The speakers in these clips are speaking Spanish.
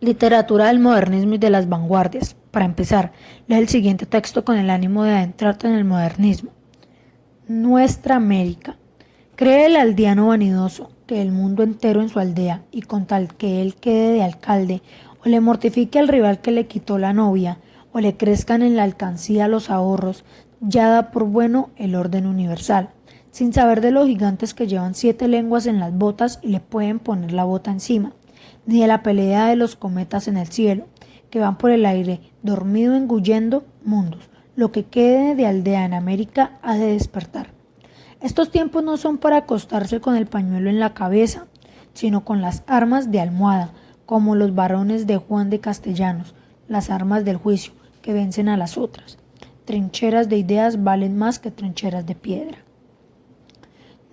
Literatura del modernismo y de las vanguardias. Para empezar, lee el siguiente texto con el ánimo de adentrarte en el modernismo. Nuestra América. Cree el aldeano vanidoso que el mundo entero en su aldea, y con tal que él quede de alcalde, o le mortifique al rival que le quitó la novia, o le crezcan en la alcancía los ahorros, ya da por bueno el orden universal, sin saber de los gigantes que llevan 7 lenguas en las botas y le pueden poner la bota encima, ni de la pelea de los cometas en el cielo, que van por el aire dormido engullendo mundos. Lo que quede de aldea en América ha de despertar. Estos tiempos no son para acostarse con el pañuelo en la cabeza, sino con las armas de almohada, como los varones de Juan de Castellanos, las armas del juicio, que vencen a las otras. Trincheras de ideas valen más que trincheras de piedra.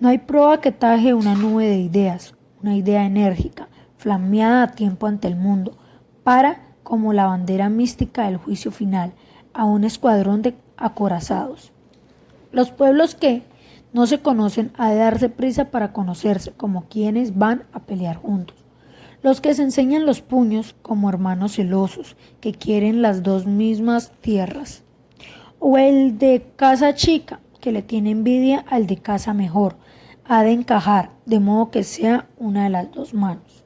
No hay prueba que taje una nube de ideas, una idea enérgica, flameada a tiempo ante el mundo, para, como la bandera mística del juicio final, a un escuadrón de acorazados. Los pueblos que no se conocen ha de darse prisa para conocerse, como quienes van a pelear juntos. Los que se enseñan los puños como hermanos celosos, que quieren las dos mismas tierras. O el de casa chica, que le tiene envidia al de casa mejor, ha de encajar, de modo que sea una de las dos manos.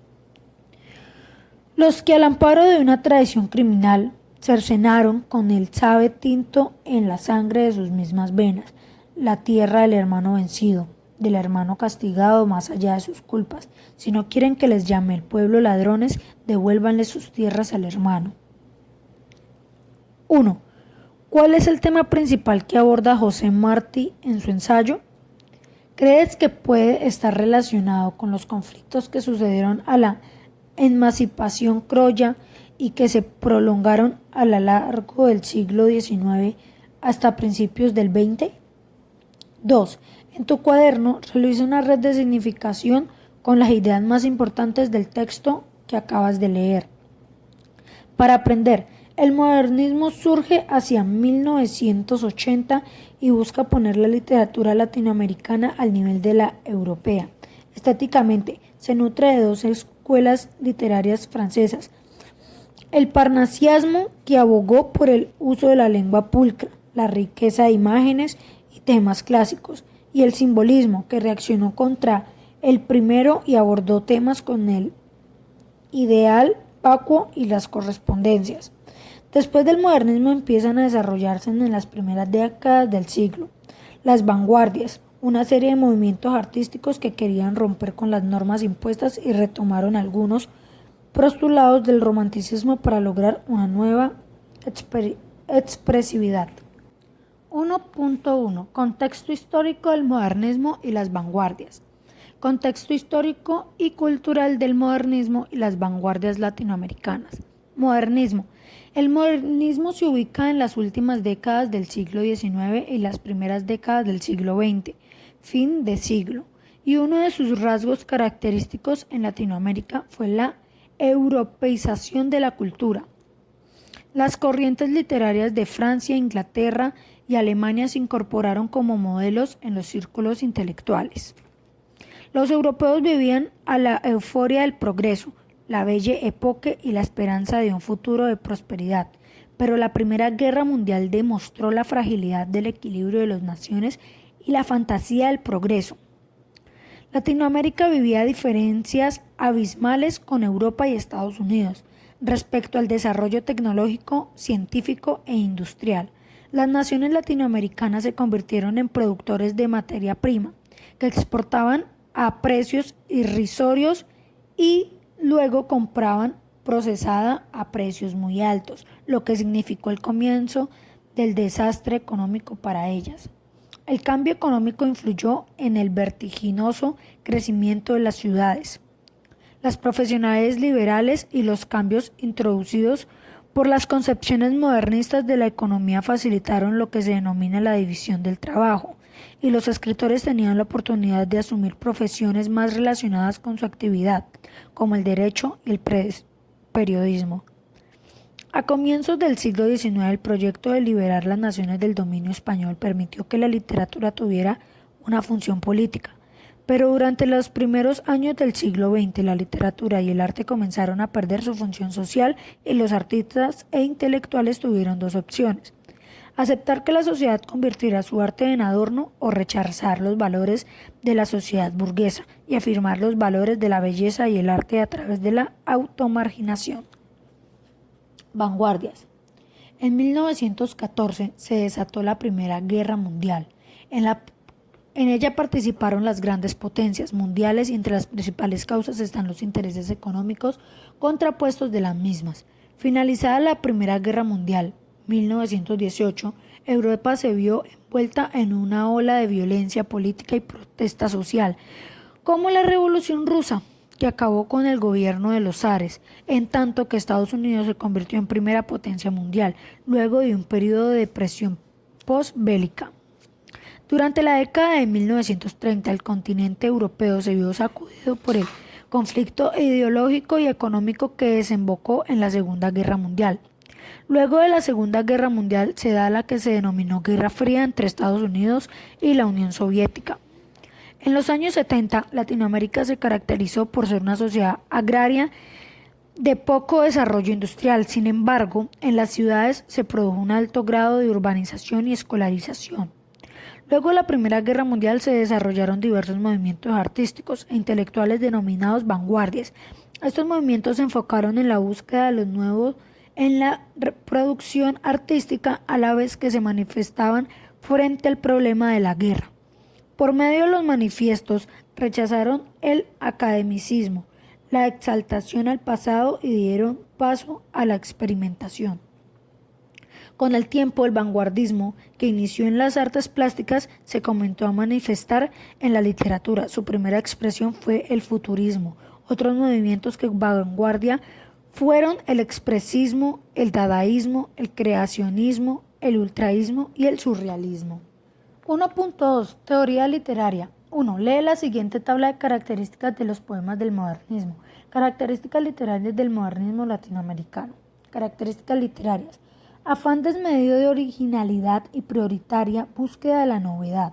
Los que al amparo de una tradición criminal cercenaron con el sabe tinto en la sangre de sus mismas venas, la tierra del hermano vencido, del hermano castigado más allá de sus culpas. Si no quieren que les llame el pueblo ladrones, devuélvanle sus tierras al hermano. 1. ¿Cuál es el tema principal que aborda José Martí en su ensayo? ¿Crees que puede estar relacionado con los conflictos que sucedieron a la emancipación criolla y que se prolongaron a lo largo del siglo XIX hasta principios del XX? 2. En tu cuaderno realiza una red de significación con las ideas más importantes del texto que acabas de leer. Para aprender, el modernismo surge hacia 1980 y busca poner la literatura latinoamericana al nivel de la europea. Estéticamente, se nutre de dos escuelas literarias francesas: el parnasianismo, que abogó por el uso de la lengua pulcra, la riqueza de imágenes y temas clásicos, y el simbolismo, que reaccionó contra el primero y abordó temas con el ideal vacuo y las correspondencias. Después del modernismo empiezan a desarrollarse en las primeras décadas del siglo las vanguardias, una serie de movimientos artísticos que querían romper con las normas impuestas y retomaron algunos postulados del romanticismo para lograr una nueva expresividad. 1.1. Contexto histórico del modernismo y las vanguardias. Contexto histórico y cultural del modernismo y las vanguardias latinoamericanas. Modernismo. El modernismo se ubica en las últimas décadas del siglo XIX y las primeras décadas del siglo XX, fin de siglo, y uno de sus rasgos característicos en Latinoamérica fue la europeización de la cultura. Las corrientes literarias de Francia, Inglaterra y Alemania se incorporaron como modelos en los círculos intelectuales. Los europeos vivían a la euforia del progreso, la Belle Époque y la esperanza de un futuro de prosperidad, pero la Primera Guerra Mundial demostró la fragilidad del equilibrio de las naciones y la fantasía del progreso. Latinoamérica vivía diferencias abismales con Europa y Estados Unidos respecto al desarrollo tecnológico, científico e industrial. Las naciones latinoamericanas se convirtieron en productores de materia prima, que exportaban a precios irrisorios y luego compraban procesada a precios muy altos, lo que significó el comienzo del desastre económico para ellas. El cambio económico influyó en el vertiginoso crecimiento de las ciudades. Las profesionales liberales y los cambios introducidos por las concepciones modernistas de la economía facilitaron lo que se denomina la división del trabajo, y los escritores tenían la oportunidad de asumir profesiones más relacionadas con su actividad, como el derecho y el periodismo. A comienzos del siglo XIX, el proyecto de liberar las naciones del dominio español permitió que la literatura tuviera una función política, Pero durante los primeros años del siglo XX, la literatura y el arte comenzaron a perder su función social y los artistas e intelectuales tuvieron dos opciones: aceptar que la sociedad convirtiera su arte en adorno o rechazar los valores de la sociedad burguesa y afirmar los valores de la belleza y el arte a través de la automarginación. Vanguardias. En 1914 se desató la Primera Guerra Mundial. En ella participaron las grandes potencias mundiales y entre las principales causas están los intereses económicos contrapuestos de las mismas. Finalizada la Primera Guerra Mundial, 1918, Europa se vio envuelta en una ola de violencia política y protesta social, como la Revolución Rusa, que acabó con el gobierno de los zares, en tanto que Estados Unidos se convirtió en primera potencia mundial, luego de un periodo de depresión postbélica. Durante la década de 1930, el continente europeo se vio sacudido por el conflicto ideológico y económico que desembocó en la Segunda Guerra Mundial. Luego de la Segunda Guerra Mundial se da la que se denominó Guerra Fría entre Estados Unidos y la Unión Soviética. En los años 70, Latinoamérica se caracterizó por ser una sociedad agraria de poco desarrollo industrial. Sin embargo, en las ciudades se produjo un alto grado de urbanización y escolarización. Luego de la Primera Guerra Mundial se desarrollaron diversos movimientos artísticos e intelectuales denominados vanguardias. Estos movimientos se enfocaron en la búsqueda de lo nuevo en la producción artística, a la vez que se manifestaban frente al problema de la guerra. Por medio de los manifiestos rechazaron el academicismo, la exaltación al pasado y dieron paso a la experimentación. Con el tiempo, el vanguardismo, que inició en las artes plásticas, se comenzó a manifestar en la literatura. Su primera expresión fue el futurismo. Otros movimientos que vanguardia fueron el expresismo, el dadaísmo, el creacionismo, el ultraísmo y el surrealismo. 1.2. Teoría literaria. 1. Lee la siguiente tabla de características de los poemas del modernismo. Características literarias del modernismo latinoamericano. Características literarias. Afán desmedido de originalidad y prioritaria búsqueda de la novedad.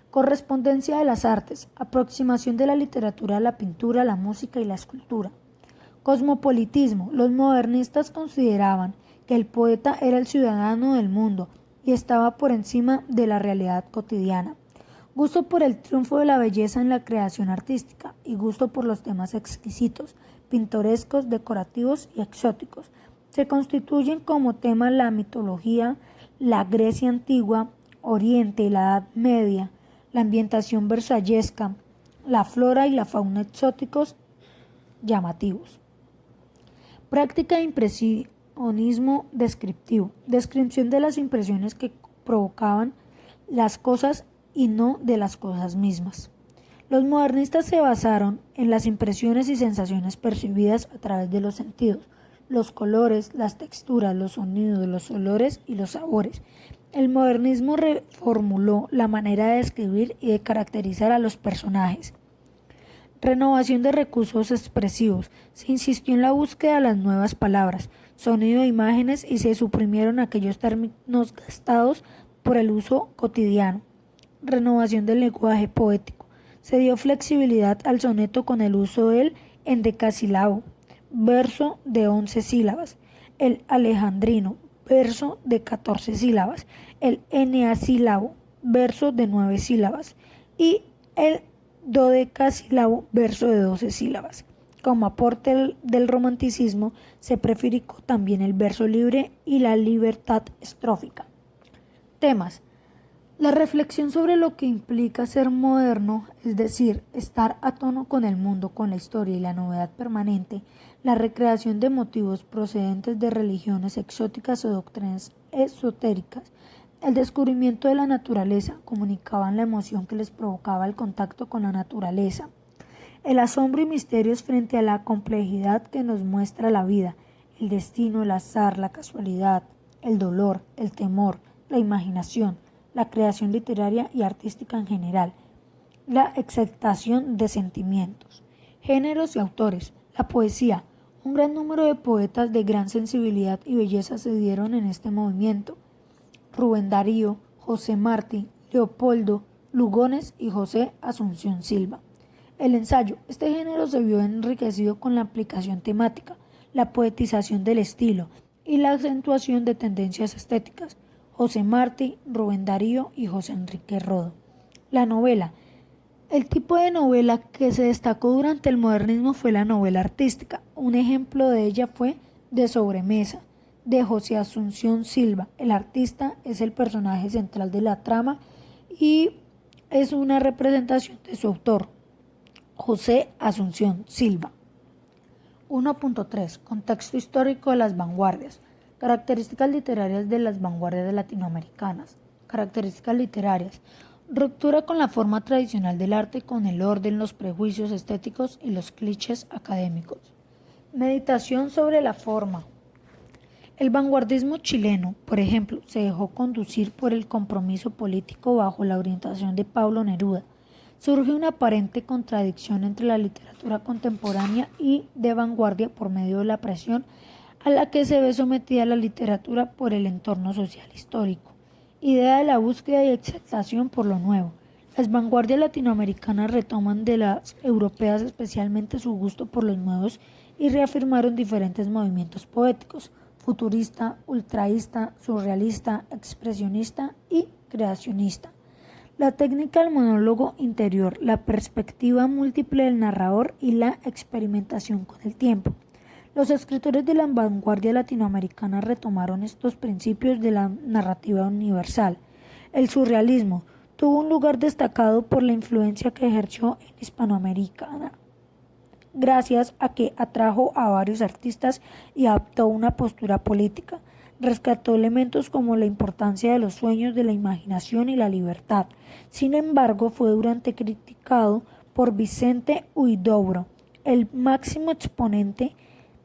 Correspondencia de las artes. Aproximación de la literatura a la pintura, la música y la escultura. Cosmopolitismo. Los modernistas consideraban que el poeta era el ciudadano del mundo y estaba por encima de la realidad cotidiana. Gusto por el triunfo de la belleza en la creación artística y gusto por los temas exquisitos, pintorescos, decorativos y exóticos. Se constituyen como tema la mitología, la Grecia antigua, Oriente y la Edad Media, la ambientación versallesca, la flora y la fauna exóticos llamativos. Práctica de impresionismo descriptivo. Descripción de las impresiones que provocaban las cosas y no de las cosas mismas. Los modernistas se basaron en las impresiones y sensaciones percibidas a través de los sentidos, los colores, las texturas, los sonidos, los olores y los sabores. El modernismo reformuló la manera de describir y de caracterizar a los personajes. Renovación de recursos expresivos. Se insistió en la búsqueda de las nuevas palabras, sonido e imágenes y se suprimieron aquellos términos gastados por el uso cotidiano. Renovación del lenguaje poético. Se dio flexibilidad al soneto con el uso del endecasílabo, verso de 11 sílabas, el alejandrino, verso de 14 sílabas, el eneasílabo, verso de 9 sílabas y el dodecasílabo, verso de 12 sílabas. Como aporte del romanticismo se prefirió también el verso libre y la libertad estrófica. Temas. La reflexión sobre lo que implica ser moderno, es decir, estar a tono con el mundo, con la historia y la novedad permanente, la recreación de motivos procedentes de religiones exóticas o doctrinas esotéricas, el descubrimiento de la naturaleza, comunicaban la emoción que les provocaba el contacto con la naturaleza, el asombro y misterios frente a la complejidad que nos muestra la vida, el destino, el azar, la casualidad, el dolor, el temor, la imaginación, la creación literaria y artística en general, la exaltación de sentimientos. Géneros y autores. La poesía. Un gran número de poetas de gran sensibilidad y belleza se dieron en este movimiento. Rubén Darío, José Martí, Leopoldo, Lugones y José Asunción Silva. El ensayo. Este género se vio enriquecido con la aplicación temática, la poetización del estilo y la acentuación de tendencias estéticas. José Martí, Rubén Darío y José Enrique Rodo. La novela. El tipo de novela que se destacó durante el modernismo fue la novela artística. Un ejemplo de ella fue De sobremesa, de José Asunción Silva. El artista es el personaje central de la trama y es una representación de su autor, José Asunción Silva. 1.3. Contexto histórico de las vanguardias. Características literarias de las vanguardias latinoamericanas. Características literarias. Ruptura con la forma tradicional del arte, con el orden, los prejuicios estéticos y los clichés académicos. Meditación sobre la forma. El vanguardismo chileno, por ejemplo, se dejó conducir por el compromiso político bajo la orientación de Pablo Neruda. Surge una aparente contradicción entre la literatura contemporánea y de vanguardia por medio de la presión a la que se ve sometida la literatura por el entorno social histórico. Idea de la búsqueda y exaltación por lo nuevo. Las vanguardias latinoamericanas retoman de las europeas especialmente su gusto por los nuevos y reafirmaron diferentes movimientos poéticos: futurista, ultraísta, surrealista, expresionista y creacionista. La técnica del monólogo interior, la perspectiva múltiple del narrador y la experimentación con el tiempo. Los escritores de la vanguardia latinoamericana retomaron estos principios de la narrativa universal. El surrealismo tuvo un lugar destacado por la influencia que ejerció en Hispanoamérica, gracias a que atrajo a varios artistas y adoptó una postura política. Rescató elementos como la importancia de los sueños, de la imaginación y la libertad. Sin embargo, fue duramente criticado por Vicente Huidobro, el máximo exponente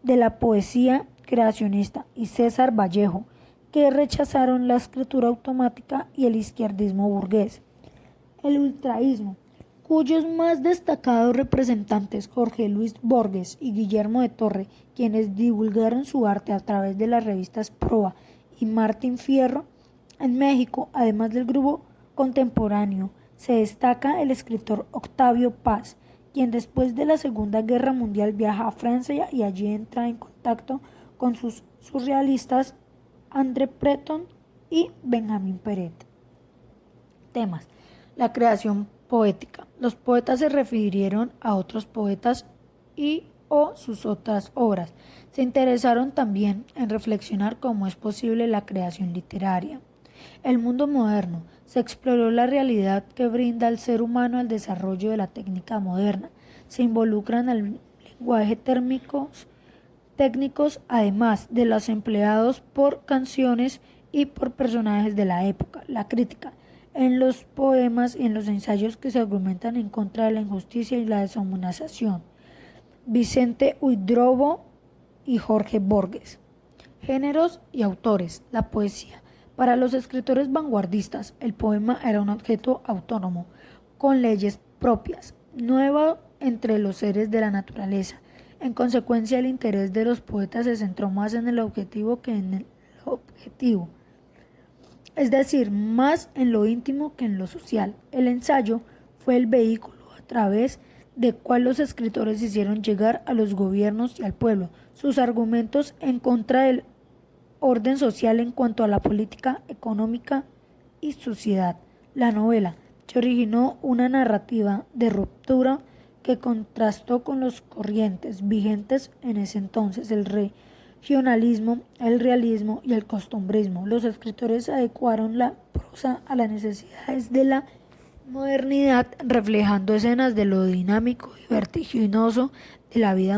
de la poesía creacionista, y César Vallejo, que rechazaron la escritura automática y el izquierdismo burgués. El ultraísmo, cuyos más destacados representantes Jorge Luis Borges y Guillermo de Torre, quienes divulgaron su arte a través de las revistas Proa y Martín Fierro. En México, además del grupo contemporáneo, se destaca el escritor Octavio Paz, quien después de la Segunda Guerra Mundial viaja a Francia y allí entra en contacto con sus surrealistas André Breton y Benjamín Peret. Temas: la creación poética. Los poetas se refirieron a otros poetas y o sus otras obras. Se interesaron también en reflexionar cómo es posible la creación literaria. El mundo moderno. Se exploró la realidad que brinda al ser humano al desarrollo de la técnica moderna. Se involucran el lenguaje técnicos, además de los empleados por canciones y por personajes de la época. La crítica. En los poemas y en los ensayos que se argumentan en contra de la injusticia y la deshumanización. Vicente Huidobro y Jorge Borges. Géneros y autores. La poesía. Para los escritores vanguardistas, el poema era un objeto autónomo, con leyes propias, nuevo entre los seres de la naturaleza. En consecuencia, el interés de los poetas se centró más en el objetivo que en el objetivo, es decir, más en lo íntimo que en lo social. El ensayo fue el vehículo a través del cual los escritores hicieron llegar a los gobiernos y al pueblo sus argumentos en contra del orden social en cuanto a la política económica y sociedad. La novela se originó una narrativa de ruptura que contrastó con los corrientes vigentes en ese entonces, el regionalismo, el realismo y el costumbrismo. Los escritores adecuaron la prosa a las necesidades de la modernidad, reflejando escenas de lo dinámico y vertiginoso de la vida